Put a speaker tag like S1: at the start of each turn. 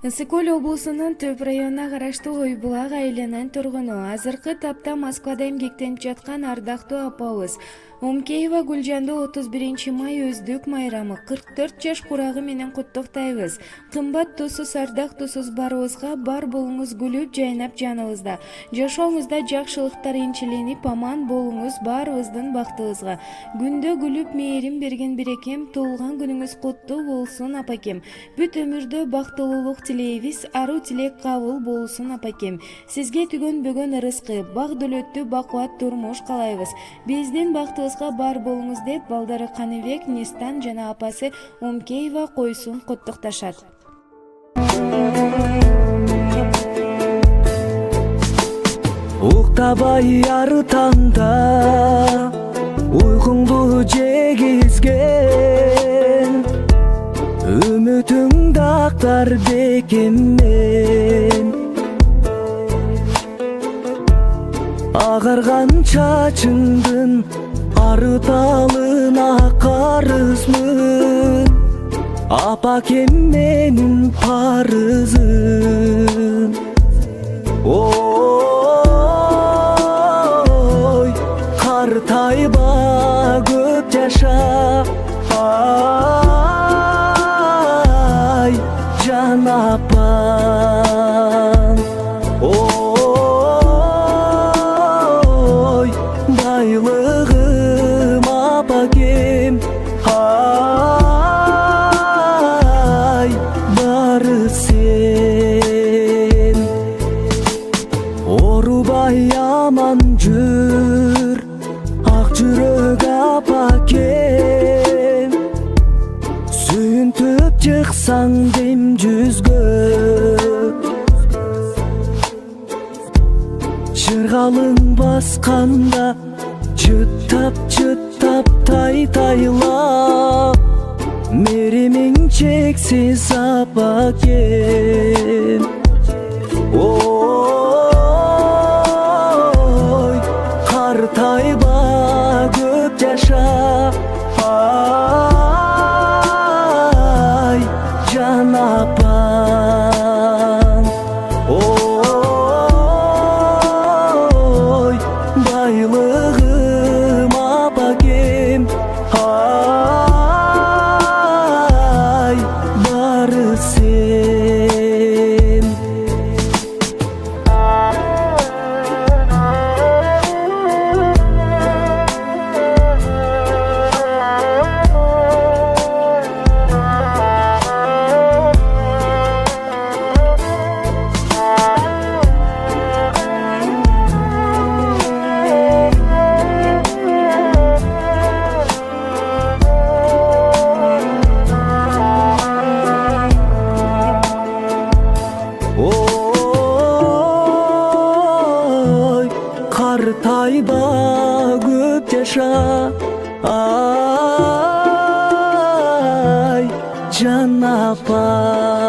S1: Ысык Көл облусунун Төп районуна караштуу Ой Булак айылынын тургуну азыркы тапта Москвада эмгектенип жаткан ардактуу апабыз Умкеева Гүлжанды 31 май өздүк майрамы 44 жаш курагы менен куттуктайбыз. Кымбат тусуз, ардак тусуз барыбызга бар болуңуз күлүп жайнап жаныбызда. Жашооңузда жакшылыктар энчиленип аман болуңуз барыбыздын бактыбызга. Күндө күлүп мээрим берген бирекем, туулган күнүңүз куттуу болсун апакем. Бүт өмүрдө бактылуулук тилейбиз, ару тилек кабыл болсун апакем. Сизге түгөнбөгөн ырыскы, бак дөлөттүү бакубат турмуш каалайбыз. Биздин бактыбызга бар болуңуз деп балдары Каныбек, Нестан жана апасы Умкеева койсун куттукташат.
S2: Уктабай ар таңда уйкуңду жегизген, үмүтүңдү актар бекеммен, агарган чачыңдын арыталына карызмын, апакем менин парызым. Ой, картайба көп жаша, ай жан апам. Ой, байлыгым апакем, ай бары сен. Орубай аман жүр, ак жүрөк апакем, сүйүнтүп чыксаң дем жүзгө, жыргалың басканда чыттап тай-тайлап, меремиң чексиз апакем. Ой, картайба көп жаша, ай жан апам. Ой, байлыгым апакем, ай бары сен. Ой, картайба көп жаша, ай жан апам.